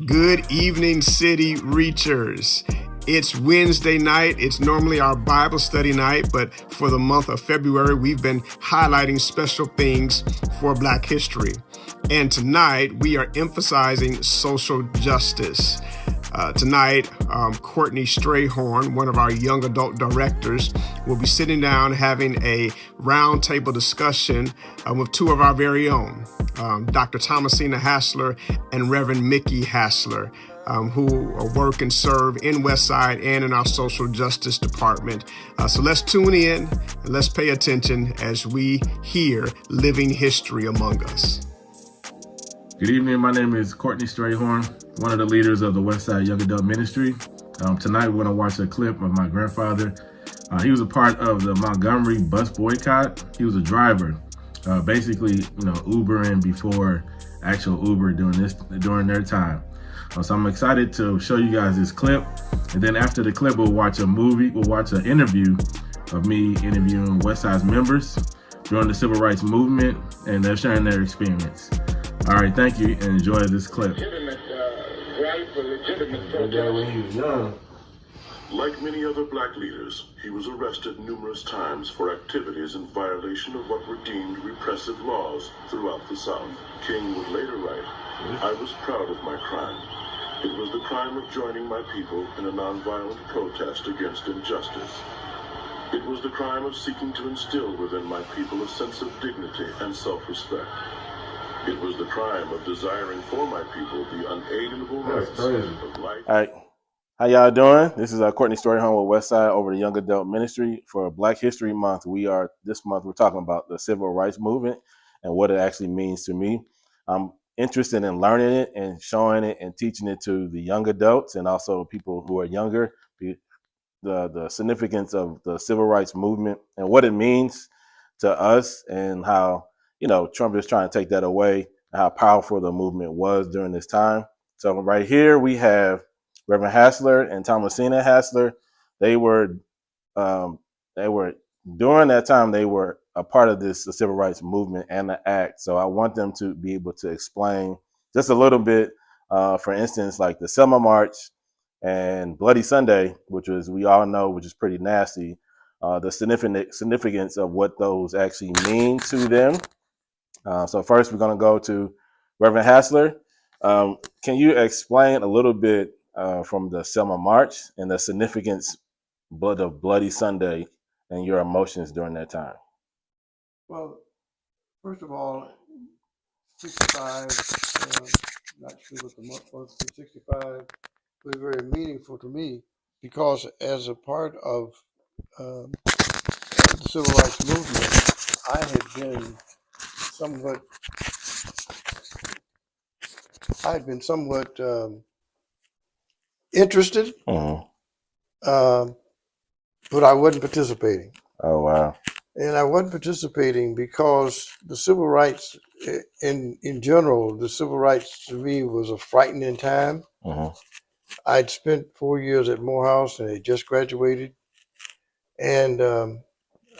Good evening, City Reachers. It's Wednesday night. It's normally our Bible study night, but for the month of February, we've been highlighting special things for Black history. And tonight, we are emphasizing social justice. Tonight, Courtney Strayhorn, one of our young adult directors, will be sitting down having a roundtable discussion with two of our very own, Dr. Thomasina Hassler and Reverend Mickey Hassler, who work and serve in Westside and in our social justice department. So let's tune in and let's pay attention as we hear living history among us. Good evening. My name is Courtney Strayhorn, one of the leaders of the Westside Young Adult Ministry. Tonight we're going to watch a clip of my grandfather. He was a part of the Montgomery bus boycott. He was a driver, basically, Ubering before actual Uber during their time. So I'm excited to show you guys this clip. And then after the clip, we'll watch a movie. We'll watch an interview of me interviewing Westside's members during the Civil Rights Movement, and they're sharing their experience. All right, thank you, and enjoy this clip. When he was young. Like many other black leaders, he was arrested numerous times for activities in violation of what were deemed repressive laws throughout the South. King would later write, "I was proud of my crime. It was the crime of joining my people in a nonviolent protest against injustice. It was the crime of seeking to instill within my people a sense of dignity and self-respect. It was the crime of desiring for my people the unalienable rights of life." All right. How y'all doing? This is Courtney Strayhorn with Westside over the Young Adult Ministry for Black History Month. This month we're talking about the Civil Rights Movement and what it actually means to me. I'm interested in learning it and showing it and teaching it to the young adults and also people who are younger, the significance of the Civil Rights Movement and what it means to us, and how Trump is trying to take that away, and how powerful the movement was during this time. So right here we have Reverend Hassler and Thomasina Hassler. They were during that time, they were a part of the Civil Rights Movement and the Act. So I want them to be able to explain just a little bit, for instance, like the Selma March and Bloody Sunday, which we all know, which is pretty nasty, the significance of what those actually mean to them. So first we're going to go to Reverend Hassler. Can you explain a little bit from the Selma March and the significance of Bloody Sunday and your emotions during that time? Well, first of all, 65, not sure what the month was, 65 was very meaningful to me because as a part of the Civil Rights Movement, I had been somewhat interested, but I wasn't participating. Oh, wow. And I wasn't participating because the civil rights, in general, the civil rights to me was a frightening time. I'd spent 4 years at Morehouse and had just graduated. And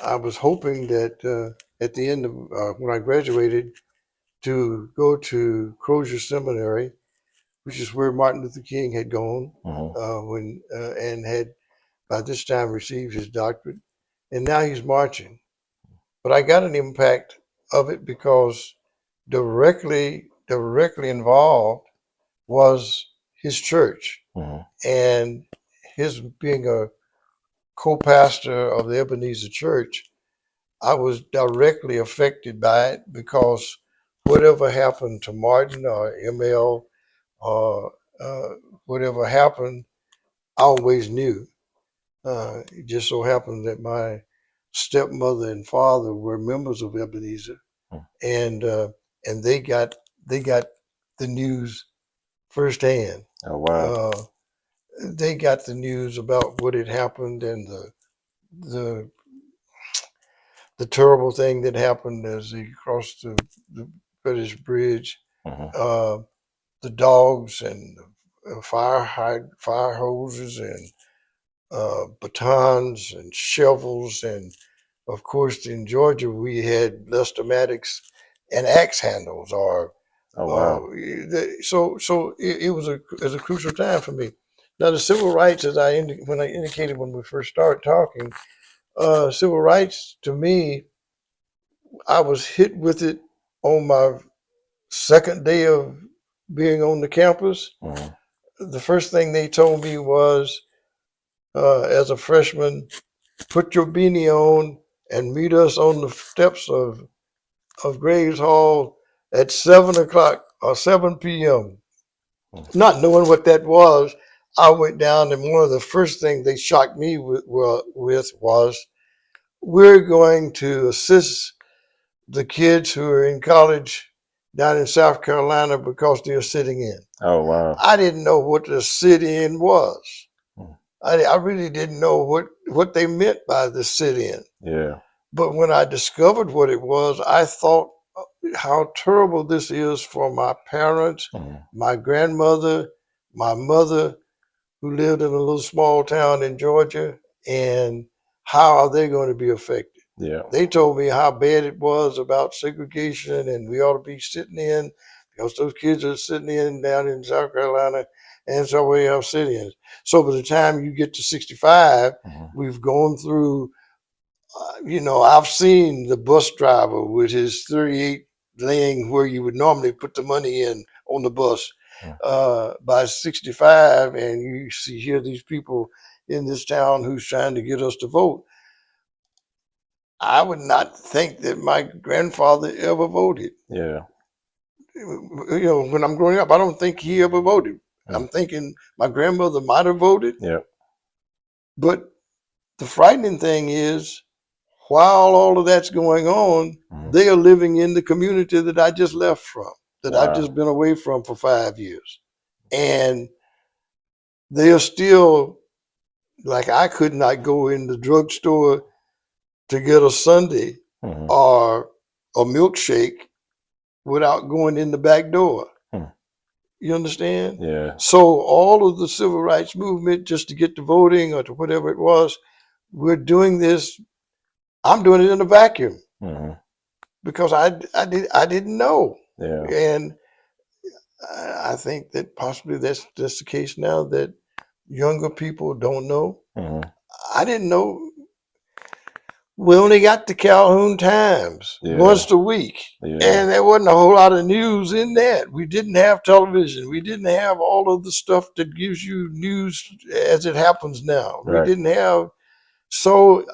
I was hoping that at the end of when I graduated, to go to Crozier Seminary, which is where Martin Luther King had gone and had by this time received his doctorate. And now he's marching. But I got an impact of it because directly involved was his church. And his being a co-pastor of the Ebenezer Church, I was directly affected by it because whatever happened to Martin or ML or whatever happened, I always knew. It just so happened that my stepmother and father were members of Ebenezer, and they got the news firsthand. Oh, wow. They got the news about what had happened and the terrible thing that happened as they crossed the British Bridge. The dogs and fire hoses and batons and shovels, and of course in Georgia we had lestomatics and axe handles or Oh wow. So it was a crucial time for me. Now the civil rights, as I indicated when we first started talking, civil rights to me, I was hit with it on my second day of being on the campus. The first thing they told me was, as a freshman, put your beanie on and meet us on the steps of Graves Hall at 7 o'clock or 7 p.m. Not knowing what that was, I went down, and one of the first things they shocked me with was, we're going to assist the kids who are in college down in South Carolina because they're sitting in. Oh wow. I didn't know what the sit-in was. I really didn't know what they meant by the sit-in. Yeah. But when I discovered what it was, I thought how terrible this is for my parents, my grandmother, my mother, who lived in a little small town in Georgia, and how are they going to be affected? Yeah. They told me how bad it was about segregation, and we ought to be sitting in because those kids are sitting in down in South Carolina and somewhere else sit-ins. So by the time you get to 65, we've gone through, I've seen the bus driver with his 38 laying where you would normally put the money in on the bus. By 65, and you hear these people in this town who's trying to get us to vote. I would not think that my grandfather ever voted. Yeah. When I'm growing up, I don't think he ever voted. I'm thinking my grandmother might have voted. Yeah. But the frightening thing is, while all of that's going on, they are living in the community that I just left from, that I've just been away from for 5 years. And they are still, like, I could not go in the drugstore to get a sundae or a milkshake without going in the back door. You understand? Yeah. So all of the civil rights movement, just to get to voting or to whatever it was, we're doing this. I'm doing it in a vacuum because I didn't know. Yeah. And I think that possibly that's the case now, that younger people don't know. I didn't know. We only got the Calhoun Times once a week. And there wasn't a whole lot of news in that. We didn't have television. We didn't have all of the stuff that gives you news as it happens now. We didn't have. So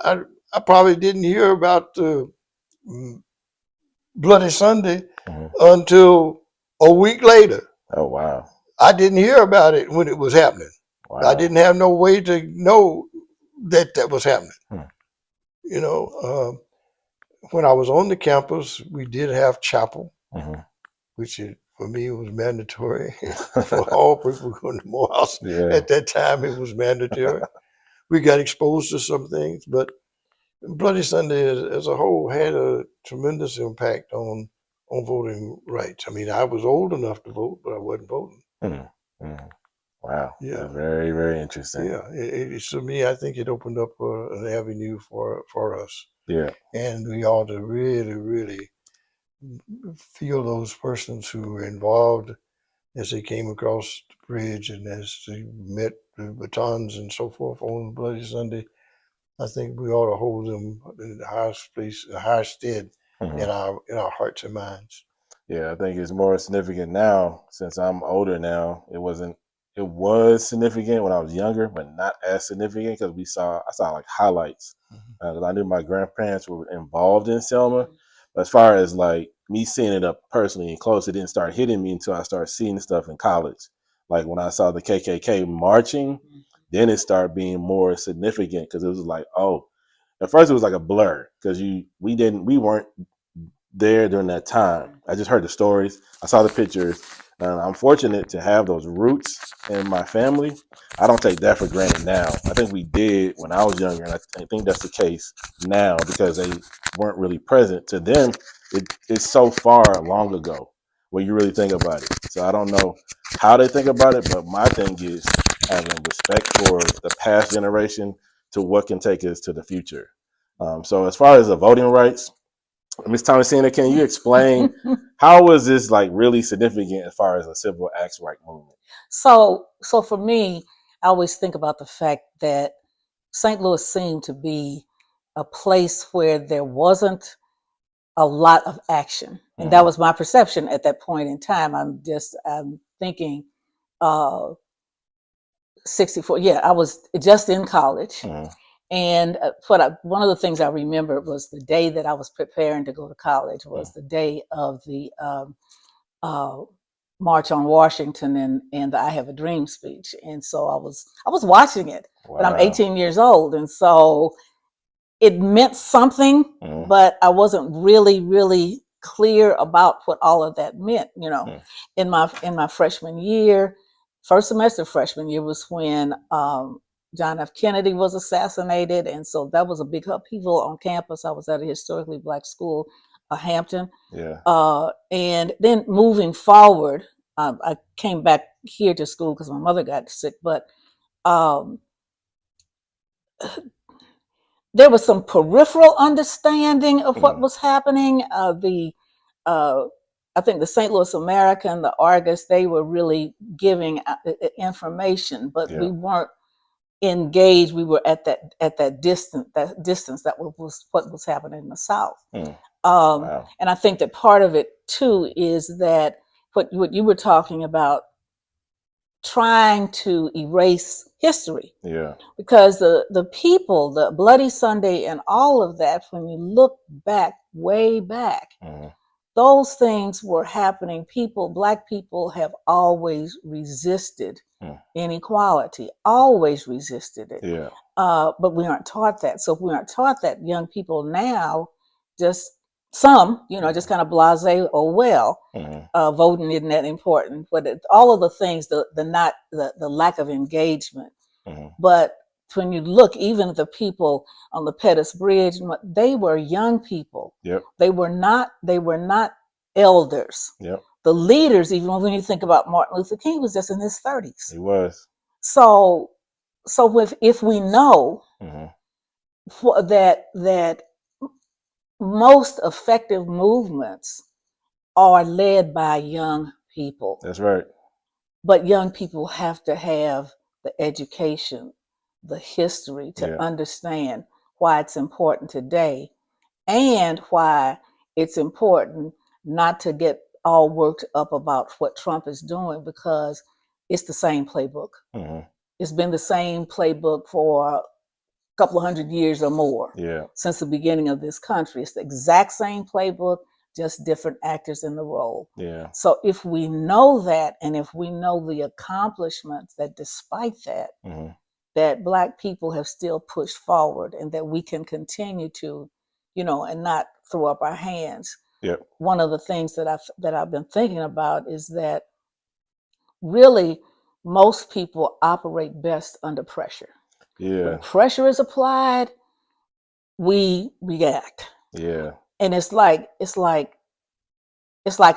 I probably didn't hear about the Bloody Sunday until a week later. Oh, wow. I didn't hear about it when it was happening. Wow. I didn't have no way to know that was happening. When I was on the campus, we did have chapel, which for me was mandatory. For all people going to Morehouse at that time, it was mandatory. We got exposed to some things, but Bloody Sunday as a whole had a tremendous impact on voting rights. I mean, I was old enough to vote, but I wasn't voting. Wow. Yeah. Very, very interesting. Yeah. To me, I think it opened up an avenue for us. Yeah. And we ought to really, really feel those persons who were involved as they came across the bridge and as they met the batons and so forth on Bloody Sunday. I think we ought to hold them in the highest place, the highest stead in our hearts and minds. Yeah, I think it's more significant now since I'm older now. It was significant when I was younger, but not as significant because I saw like highlights. I knew my grandparents were involved in Selma, but as far as like me seeing it up personally and close, it didn't start hitting me until I started seeing stuff in college. Like when I saw the KKK marching, then it started being more significant because it was like, oh, at first it was like a blur because we weren't there during that time. I just heard the stories. I saw the pictures. I'm fortunate to have those roots in my family. I don't take that for granted now. I think we did when I was younger, and I think that's the case now because they weren't really present. To them, it's so far long ago when you really think about it. So I don't know how they think about it, but my thing is having respect for the past generation to what can take us to the future. So as far as the voting rights, Ms. Thomasina, can you explain how was this like really significant as far as a civil acts right movement? So for me, I always think about the fact that St. Louis seemed to be a place where there wasn't a lot of action. And that was my perception at that point in time. I'm thinking 64. Yeah, I was just in college. And one of the things I remember was the day that I was preparing to go to college was the day of the March on Washington and the I Have a Dream speech. And so I was watching it, but I'm 18 years old. And so it meant something, but I wasn't really clear about what all of that meant. You know, in my freshman year, first semester freshman year was when John F. Kennedy was assassinated, and so that was a big upheaval on campus. I was at a historically Black school, Hampton. And then moving forward, I came back here to school because my mother got sick, but there was some peripheral understanding of what was happening. I think the St. Louis American, the Argus, they were really giving information, but we weren't engaged. We were at that distance. That was what was happening in the South. And I think that part of it too is that what you were talking about, trying to erase history. Because the people, the Bloody Sunday and all of that, when you look back, way back, those things were happening. Black people have always resisted inequality, always resisted it. But we aren't taught that. So if we aren't taught that, young people now just some, just kind of blasé, oh well, voting isn't that important. But all of the things, the lack of engagement. But when you look, even the people on the Pettus Bridge, they were young people. They were not elders. The leaders, even when you think about Martin Luther King, was just in his 30s. He was. So if we know that most effective movements are led by young people. That's right. But young people have to have the education, the history to understand why it's important today and why it's important not to get all worked up about what Trump is doing, because it's the same playbook. It's been the same playbook for couple of 100 years or more since the beginning of this country. It's the exact same playbook, just different actors in the role. So if we know that, and if we know the accomplishments that despite that, that Black people have still pushed forward and that we can continue to, and not throw up our hands. One of the things that I've been thinking about is that really most people operate best under pressure. When pressure is applied, we react. And it's like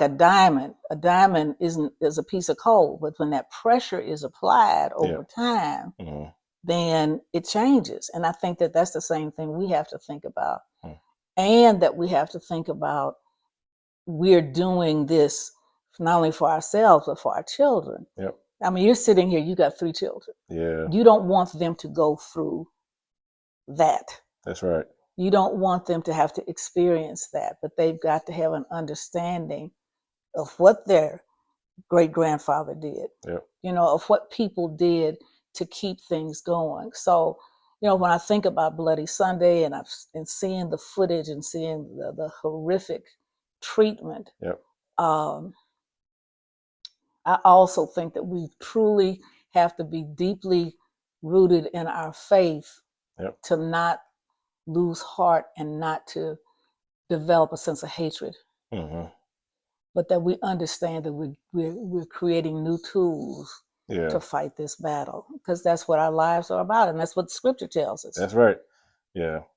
a diamond. A diamond is a piece of coal, but when that pressure is applied over time, then it changes. And I think that that's the same thing we have to think about, and that we have to think about we're doing this not only for ourselves but for our children. I mean, you're sitting here, you got 3 children. You don't want them to go through that. That's right. You don't want them to have to experience that, but they've got to have an understanding of what their great-grandfather did, of what people did to keep things going. So, when I think about Bloody Sunday and seeing the footage and seeing the horrific treatment, I also think that we truly have to be deeply rooted in our faith to not lose heart and not to develop a sense of hatred, but that we understand that we're creating new tools to fight this battle, because that's what our lives are about, and that's what the scripture tells us. That's right.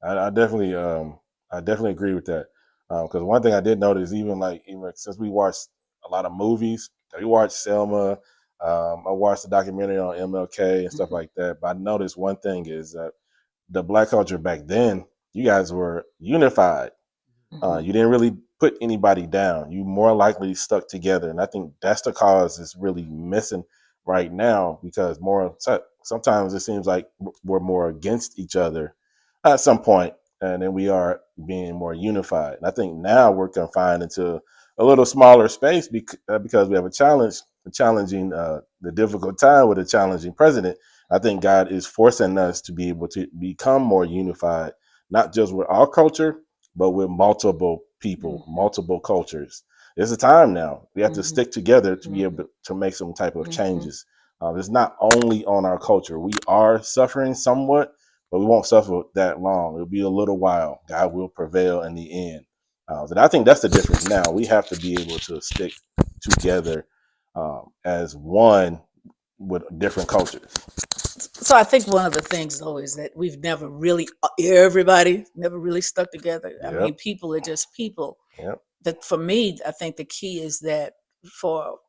I definitely agree with that, because one thing I did notice, even since we watched a lot of movies, we watched Selma, I watched the documentary on MLK and stuff like that, but I noticed one thing is that the Black culture back then, you guys were unified. You didn't really put anybody down. You more likely stuck together, and I think that's the cause is really missing right now, because sometimes it seems like we're more against each other at some point, and then we are being more unified. And I think now we're confined into a little smaller space because we have the difficult time with a challenging president. I think God is forcing us to be able to become more unified, not just with our culture, but with multiple people, multiple cultures. There's a time now we have to stick together to be able to make some type of changes. It's not only on our culture. We are suffering somewhat, but we won't suffer that long. It'll be a little while. God will prevail in the end. And I think that's the difference now. We have to be able to stick together as one with different cultures. So I think one of the things, though, is that everybody never really stuck together. Yep. I mean, people are just people. Yep. That for me, I think the key is that for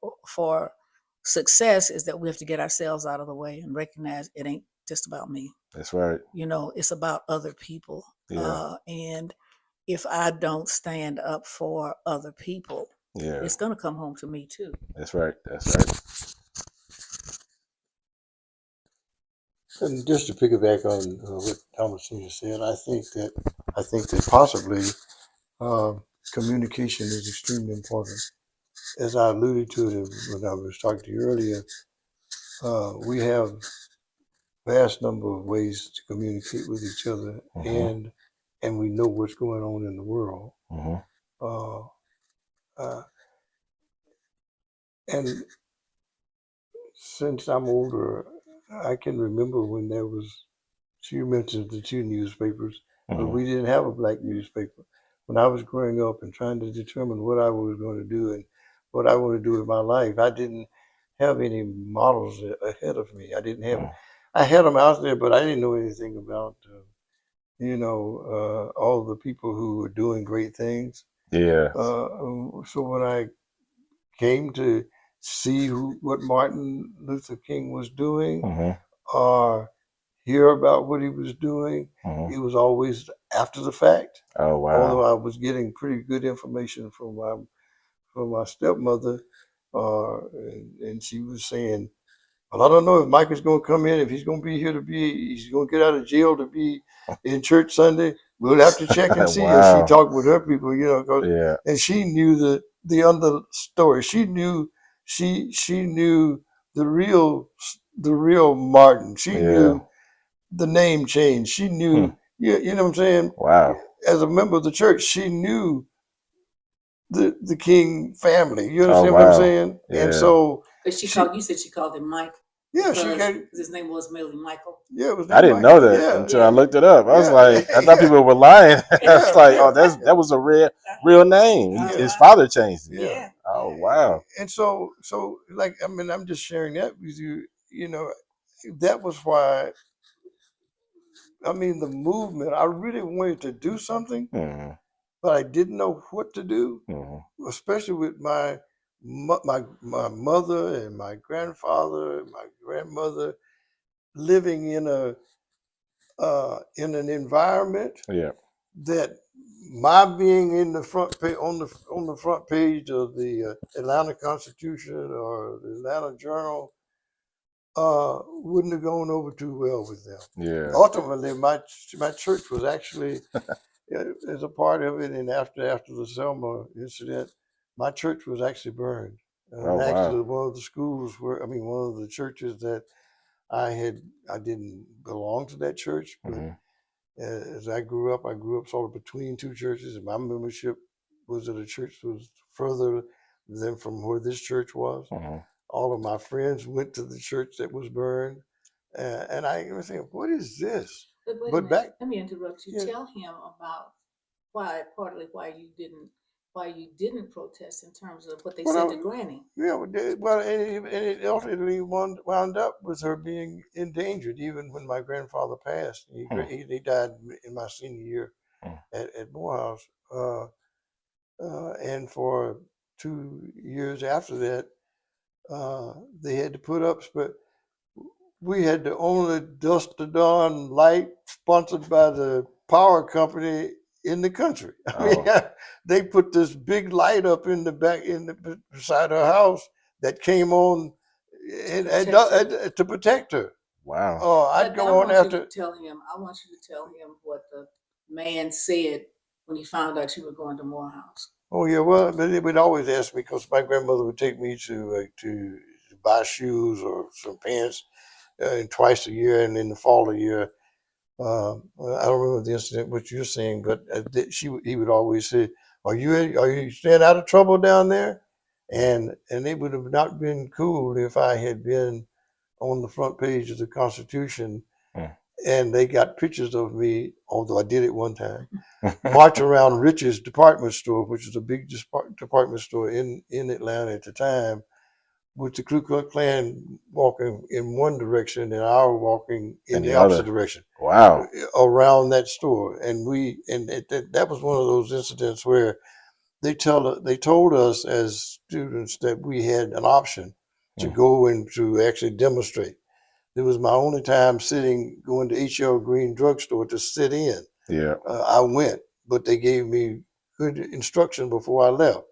success is that we have to get ourselves out of the way and recognize it ain't just about me. That's right. It's about other people. Yeah. And if I don't stand up for other people, it's going to come home to me too. That's right. That's right. And just to piggyback on what Thomasina said, I think that possibly communication is extremely important. As I alluded to it when I was talking to you earlier, we have vast number of ways to communicate with each other, and we know what's going on in the world. And since I'm older, I can remember when there was, you mentioned the two newspapers, but we didn't have a black newspaper. When I was growing up and trying to determine what I was going to do and what I want to do with my life, I didn't have any models ahead of me. I had them out there, but I didn't know anything about, all the people who were doing great things. Yeah. So when I came to see what Martin Luther King was doing, or hear about what he was doing, it was always after the fact. Oh wow! Although I was getting pretty good information from my stepmother, and she was saying, "Well, I don't know if Mike is going to come in. If he's going to be here he's going to get out of jail to be in church Sunday. We'll have to check and see." Wow. As she talked with her people, and she knew the under story. She knew the real Martin. She knew the name change. She knew, you know what I'm saying? Wow. As a member of the church, she knew the King family. You understand what I'm saying? Yeah. And so, you said she called him Mike. Yeah, because his name was merely Michael. Yeah, it was. I didn't know that until I looked it up. I was like, I thought people were lying. I was like, oh, that was a real name. His father changed it. Yeah. Oh wow. And so like, I mean, I'm just sharing that with you. That was why. I mean, the movement. I really wanted to do something, but I didn't know what to do. Especially with my mother and my grandfather and my grandmother living in an environment that my being in the front page on the front page of the Atlanta Constitution or the Atlanta Journal wouldn't have gone over too well with them. Yeah. Ultimately, my church was actually as a part of it, and after the Selma incident, my church was actually burned. Actually, one of the schools one of the churches that I didn't belong to that church, but as I grew up sort of between two churches, and my membership was at a church that was further than from where this church was. All of my friends went to the church that was burned, and I was saying, "What is this?" But let me interrupt you. Yeah. Tell him about why you didn't protest in terms of what they said to Granny. Yeah, well, and it ultimately wound up with her being endangered. Even when my grandfather passed, he died in my senior year at Morehouse, and for 2 years after that, they had to put up. But we had the only dusk to dawn light sponsored by the power company in the country. I mean, they put this big light up in the back, beside her house that came on to protect her. Wow. Oh, I'd go on after. I want you to tell him what the man said when he found out you were going to Morehouse. Oh yeah, well, but they would always ask me because my grandmother would take me to buy shoes or some pants twice a year, and in the fall of the year. I don't remember the incident what you're saying, but he would always say, are you staying out of trouble down there?" And it would have not been cool if I had been on the front page of the Constitution, and they got pictures of me, although I did it one time, march around Rich's department store, which was a big department store in Atlanta at the time, with the Ku Klux Klan walking in one direction and I was walking in the opposite direction. Wow! Around that store, and that was one of those incidents where they told us as students that we had an option to go and to actually demonstrate. It was my only time going to H.L. Green drugstore to sit in. Yeah, I went, but they gave me good instruction before I left.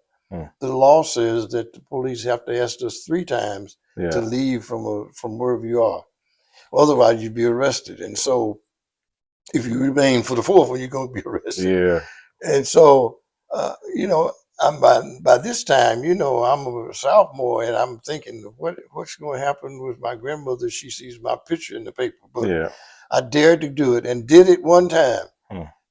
The law says that the police have to ask us 3 times to leave from wherever you are. Otherwise, you'd be arrested. And so, if you remain for the 4th one, you're going to be arrested. Yeah. And so, I'm by this time, I'm a sophomore, and I'm thinking, what's going to happen with my grandmother? She sees my picture in the paper. But I dared to do it, and did it one time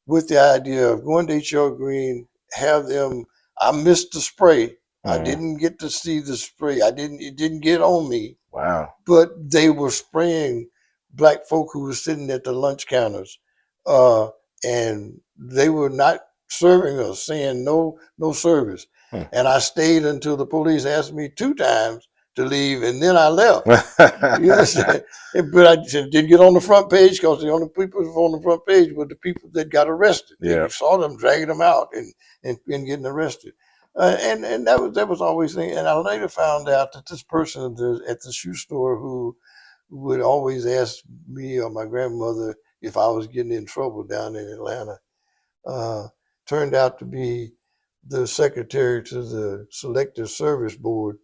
with the idea of going to H.L. Green, have them. I missed the spray. I didn't get to see the spray. It didn't get on me. Wow. But they were spraying black folk who were sitting at the lunch counters. And they were not serving us, saying no service. And I stayed until the police asked me 2 times to leave, and then I left. You understand? But I didn't get on the front page because the only people who were on the front page were the people that got arrested. You saw them dragging them out and getting arrested. And that was always thing. And I later found out that this person at the shoe store who would always ask me or my grandmother if I was getting in trouble down in Atlanta, turned out to be the secretary to the Selective Service Board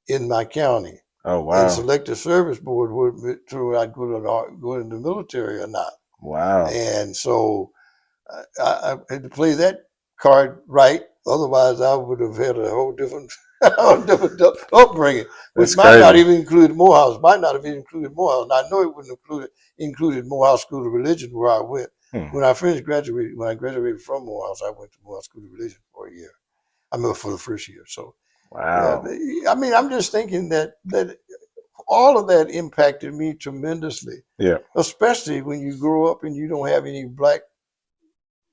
in my county. Oh, wow. And Selective Service Board would whether I'd go in the military or not. Wow. And so I had to play that card right. Otherwise, I would have had a whole different upbringing, which might not even include Morehouse. Might not have even included Morehouse. And I know it wouldn't have included Morehouse School of Religion, where I went. When I graduated from Morehouse, I went to Morehouse School of Religion for a year. I mean, for the first year. So, wow. I mean, I'm just thinking that all of that impacted me tremendously. Yeah. Especially when you grow up and you don't have any black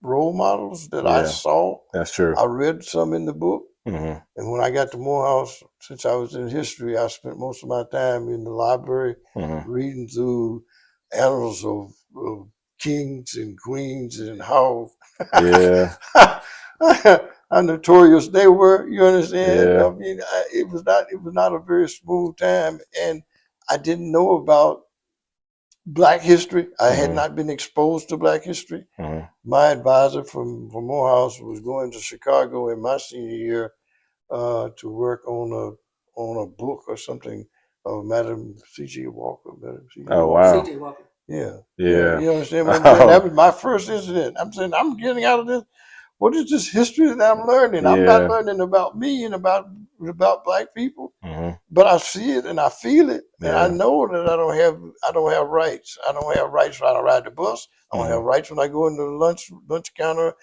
role models that I saw. That's true. I read some in the book. And when I got to Morehouse, since I was in history, I spent most of my time in the library reading through annals of kings and queens and how how notorious they were. You understand? Yeah. I mean, it was not a very smooth time, and I didn't know about Black history. I had not been exposed to Black history. My advisor from Morehouse was going to Chicago in my senior year to work on a book or something of Madam C.G. Walker. Oh, wow. C.G. Walker. Yeah. Yeah. You understand what I'm saying? That was my first incident. I'm saying, I'm getting out of this. What is this history that I'm learning? I'm not learning about me and about Black people, but I see it and I feel it, and I know that I don't have rights. I don't have rights when I ride the bus. I don't have rights when I go into the lunch counter.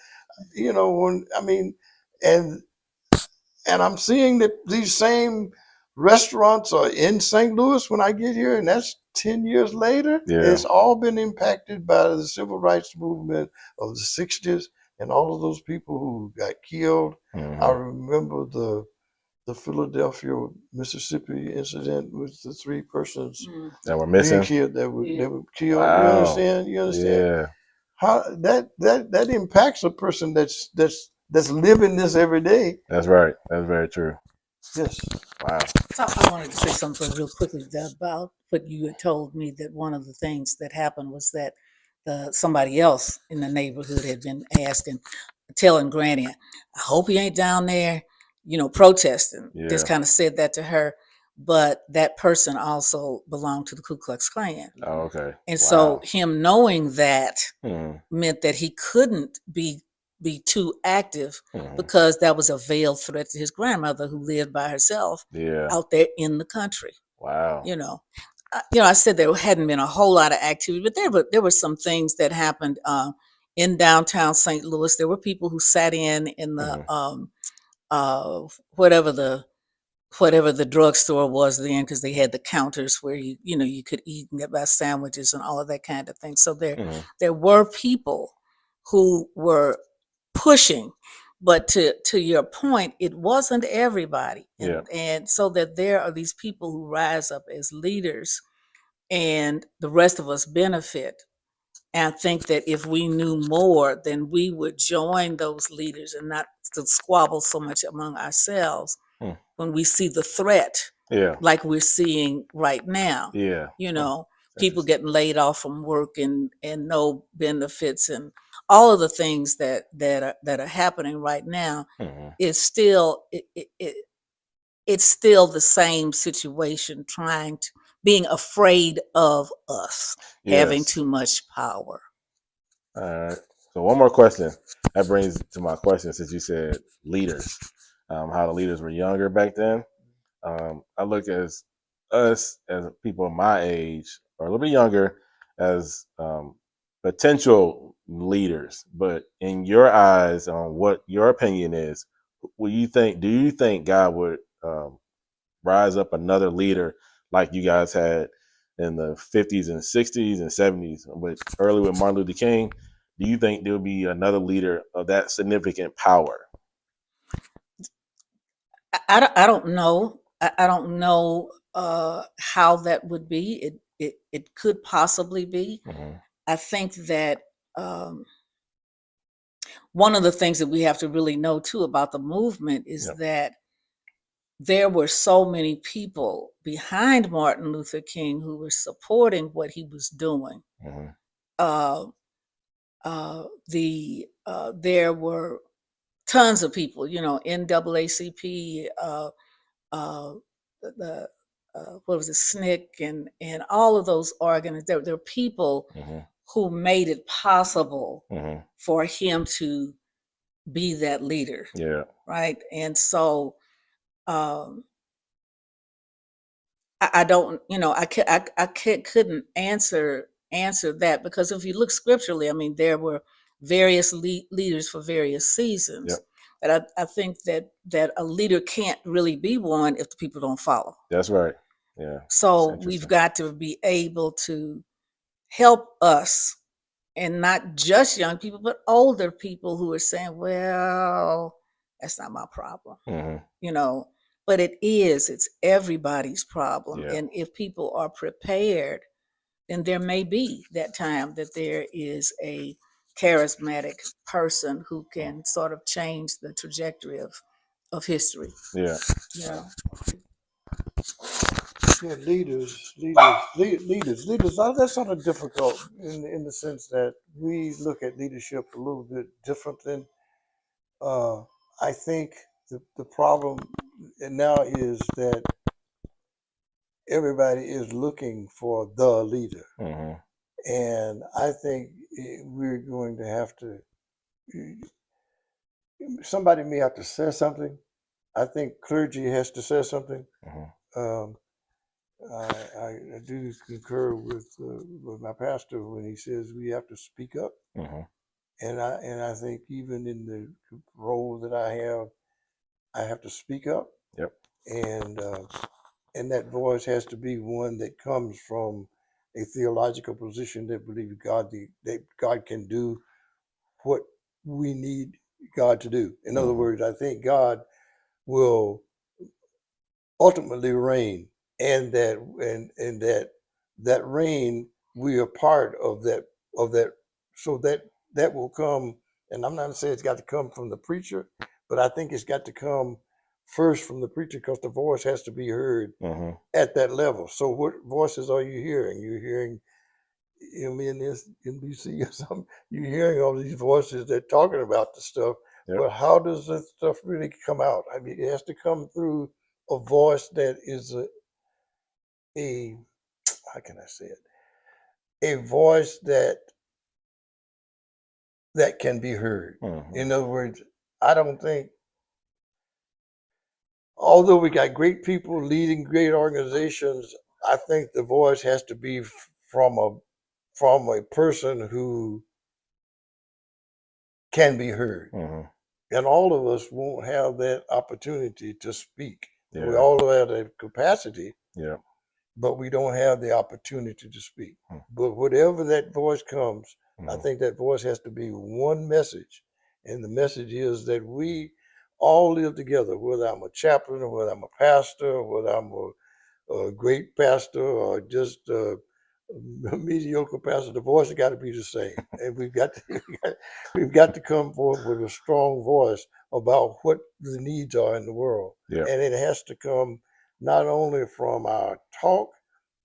And I'm seeing that these same restaurants are in St. Louis when I get here, and that's 10 years later. It's all been impacted by the civil rights movement of the 60s and all of those people who got killed. I remember the Philadelphia, Mississippi incident with the 3 persons that were missing, that were killed. Wow. You understand? Yeah. How that impacts a person that's living this every day. That's right. That's very true. Yes. Wow. So I wanted to say something real quickly about what you had told me, that one of the things that happened was that somebody else in the neighborhood had been asking, telling Granny, "I hope he ain't down there, protesting." Just kind of said that to her. But that person also belonged to the Ku Klux Klan. Oh, okay. And Wow. so him knowing that meant that he couldn't be too active because that was a veiled threat to his grandmother, who lived by herself out there in the country. Wow. I said there hadn't been a whole lot of activity, but there were some things that happened in downtown St. Louis. There were people who sat in the whatever the drugstore was then, because they had the counters where you could eat and get buy sandwiches and all of that kind of thing. So there were people who were pushing, but to your point, it wasn't everybody. And so that there are these people who rise up as leaders, and the rest of us benefit. And I think that if we knew more, then we would join those leaders and not to squabble so much among ourselves when we see the threat, like we're seeing right now. People getting laid off from work and no benefits, and all of the things that are happening right now. Is still it's still the same situation, being afraid of us having too much power. All right. So one more question. That brings to my question, since you said leaders, how the leaders were younger back then. I look at us as people my age or a little bit younger as potential leaders. But in your eyes, on what your opinion is, do you think God would rise up another leader like you guys had in the 50s and 60s and 70s, early with Martin Luther King? Do you think there'll be another leader of that significant power? I don't know. I don't know how that would be. It could possibly be. I think that one of the things that we have to really know too about the movement is that there were so many people behind Martin Luther King who were supporting what he was doing. There were tons of people, NAACP, what was it, SNCC, and all of those organizations. There were people who made it possible for him to be that leader. Right. And so I don't, couldn't answer that, because if you look scripturally, I mean, there were various leaders for various seasons. But I think that a leader can't really be one if the people don't follow. That's right. Yeah. So we've got to be able to help us, and not just young people, but older people who are saying, well, that's not my problem. But it's everybody's problem. And if people are prepared, then there may be that time that there is a charismatic person who can sort of change the trajectory of history. Leaders. That's sort of difficult in the sense that we look at leadership a little bit different than. I think the problem now is that everybody is looking for the leader, and I think we're going to have to. Somebody may have to say something. I think clergy has to say something. I do concur with my pastor when he says we have to speak up, and I think even in the role that I have to speak up. And that voice has to be one that comes from a theological position that believes that God can do what we need God to do. In other words, I think God will ultimately reign, and that reign, we are part of that, so that will come. And I'm not saying it's got to come from the preacher, but I think it's got to come first from the preacher, because the voice has to be heard at that level. So what voices are you hearing? You're hearing MSNBC or something, you're hearing all these voices that talking about the stuff, Yep. but how does this stuff really come out? I mean, it has to come through a voice that is a how can I say it? A voice that can be heard. Mhm. In other words, I don't think, although we got great people leading great organizations, I think the voice has to be from a person who can be heard. Mhm. And all of us won't have that opportunity to speak. We Yeah. all have that capacity, Yeah. but we don't have the opportunity to speak. Hmm. But whatever that voice comes, I Mhm. think that voice has to be one message. And the message is that we all live together, whether I'm a chaplain or whether I'm a pastor, or whether I'm a great pastor or just a mediocre pastor. The voice has got to be the same. And we've got to come forward with a strong voice about what the needs are in the world. Yeah. And it has to come not only from our talk,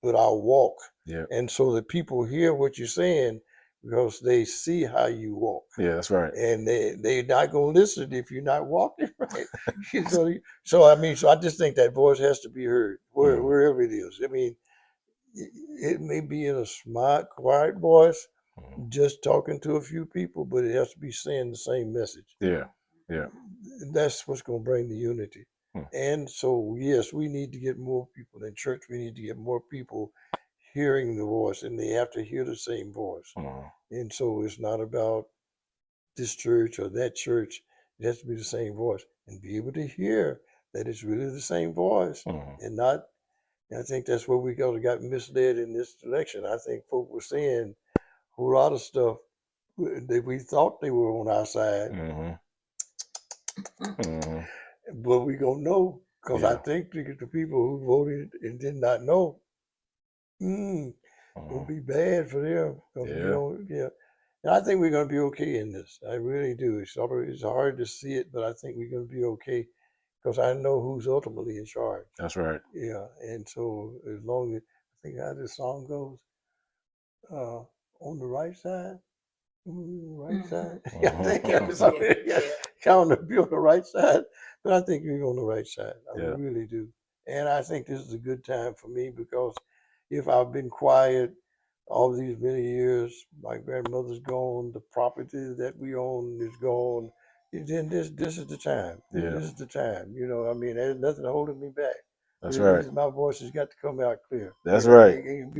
but our walk. Yeah. And so that people hear what you're saying because they see how you walk. Yeah, that's right. And they're not going to listen if you're not walking right. So I just think that voice has to be heard wherever it is. I mean, it may be in a smart, quiet voice, just talking to a few people, but it has to be saying the same message. Yeah. Yeah. That's what's going to bring the unity. Hmm. And so, yes, we need to get more people in church. We need to get more people hearing the voice, and they have to hear the same voice. Mhm. And so it's not about this church or that church. It has to be the same voice and be able to hear that it's really the same voice Mhm. and not. I think that's where we got misled in this election. I think folk were saying a whole lot of stuff that we thought they were on our side, Mhm. Mhm. but we don't know because I Yeah. think the people who voted and did not know, will Mhm. be bad for them. 'Cause, Yeah. And I think we're going to be okay in this. I really do. It's hard to see it, but I think we're going to be okay because I know who's ultimately in charge. That's right. Yeah, and so as long as I think how this song goes, on the right side, right side. I think that's something. Count to be on the right side, but I think you're on the right side. I Yeah. really do, and I think this is a good time for me because if I've been quiet all these many years, my grandmother's gone, the property that we own is gone. Then this is the time. Yeah. This is the time. I mean, there's nothing holding me back. That's right. My voice has got to come out clear. That's right. Can't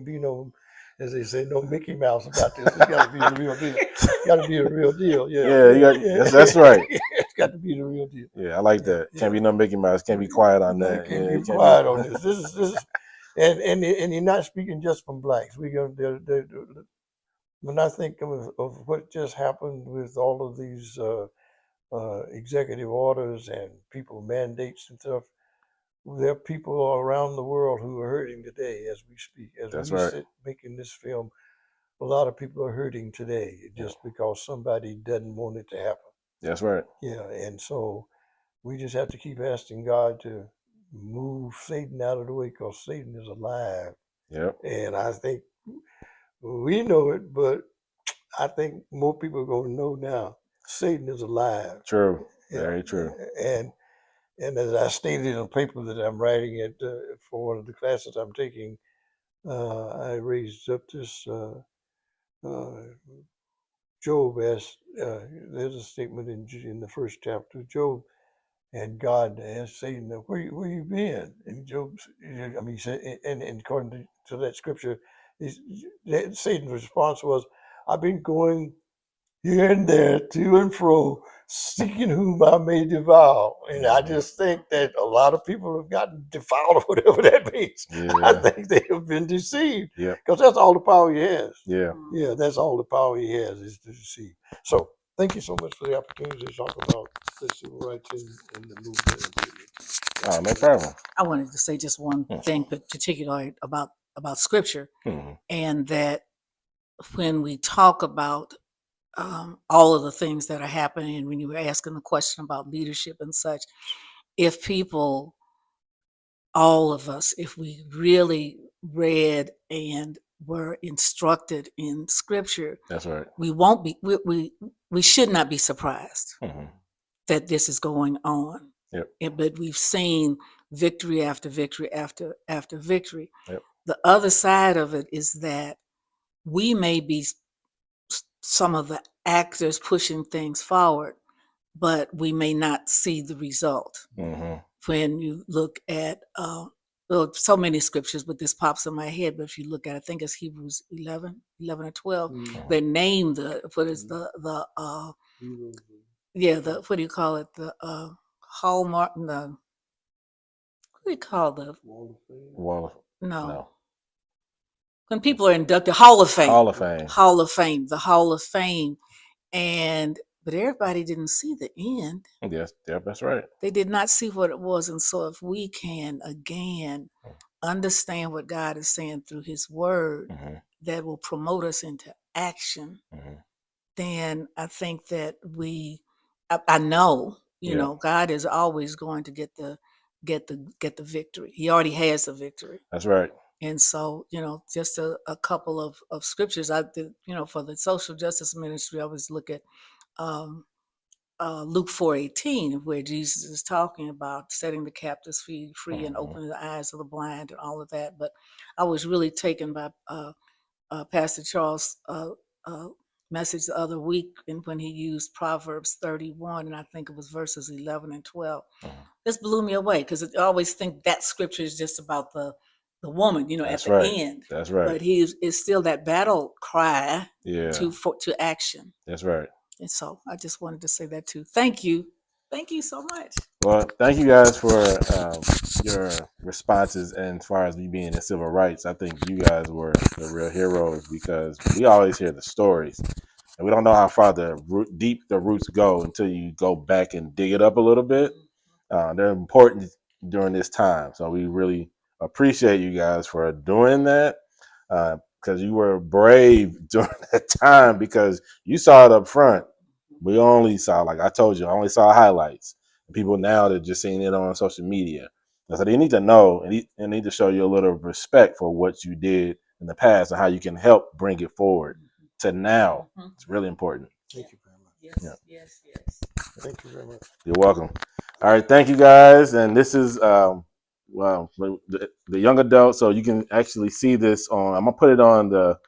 be no, as they say, no Mickey Mouse about this. It's got to be the real deal. It's got to be a real deal. Yeah. Yeah, that's right. It's got to be the real deal. Yeah, I like that. Can't be no Mickey Mouse. Can't be quiet on that. Can't be quiet on this. This is, and you're not speaking just from blacks. When I think of what just happened with all of these executive orders and people mandates and stuff, there are people around the world who are hurting today as we speak. As we sit making this film, a lot of people are hurting today just because somebody doesn't want it to happen. That's right. Yeah, and so we just have to keep asking God to move Satan out of the way because Satan is alive. Yep. And I think we know it, but I think more people are going to know now. Satan is alive. True. Very true. And as I stated in a paper that I'm writing for one of the classes I'm taking, I raised up this Job as there's a statement in the first chapter of Job, and God asked Satan, "Where you been?" And he said, and according to that scripture, Satan's response was, "I've been going here and there, to and fro, seeking whom I may devour." And I just think that a lot of people have gotten defiled, or whatever that means. Yeah. I think they have been deceived. Yeah. Because that's all the power he has. Yeah. Yeah, that's all the power he has is to deceive. So thank you so much for the opportunity to talk about the civil rights in the movement. Oh, no problem. I wanted to say just one thing particularly about scripture, and that when we talk about all of the things that are happening, and when you were asking the question about leadership and such, if people, all of us, if we really read and were instructed in Scripture, That's right. We should not be surprised that this is going on. Yep. But we've seen victory after victory after victory. Yep. The other side of it is that we may be some of the actors pushing things forward, but we may not see the result. When you look at so many scriptures, but this pops in my head. But if you look at, I think it's Hebrews 11 or 12, they name the what do you call it? The hallmark. What do you call the Wall? No. When people are inducted, Hall of Fame. Hall of Fame. Hall of Fame. The Hall of Fame. But everybody didn't see the end. Yes, that's right. They did not see what it was. And so if we can, again, understand what God is saying through his word that will promote us into action, then I think that I know, you know, God is always going to get the victory. He already has the victory. That's right. And so, you know, just a couple of scriptures I did, you know, for the social justice ministry, I always look at Luke 4:18, where Jesus is talking about setting the captives free and opening the eyes of the blind and all of that. But I was really taken by Pastor Charles' message the other week, and when he used Proverbs 31, and I think it was verses 11 and 12. This blew me away, because I always think that scripture is just about the woman, you know, That's at the right. end. That's right. But it's still that battle cry to action. That's right. And so I just wanted to say that too. Thank you. Thank you so much. Well, thank you guys for your responses. And as far as me being in civil rights, I think you guys were the real heroes, because we always hear the stories, and we don't know how far deep the roots go until you go back and dig it up a little bit. They're important during this time. So we really appreciate you guys for doing that, because you were brave during that time, because you saw it up front. We only saw, like I told you, I only saw highlights. People now, they're just seeing it on social media. And so they need to know and need to show you a little respect for what you did in the past and how you can help bring it forward to now. It's really important. Thank you very much. Yes. Thank you very much. You're welcome. All right, thank you guys. And this is the young adult. So you can actually see this on. I'm gonna put it on the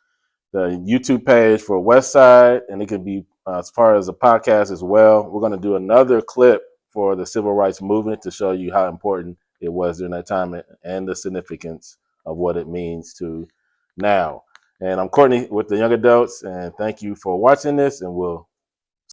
YouTube page for Westside, and it could be as far as a podcast as well. We're gonna do another clip for the civil rights movement to show you how important it was during that time and the significance of what it means to now. And I'm Courtney with the Young Adults, and thank you for watching this, and we'll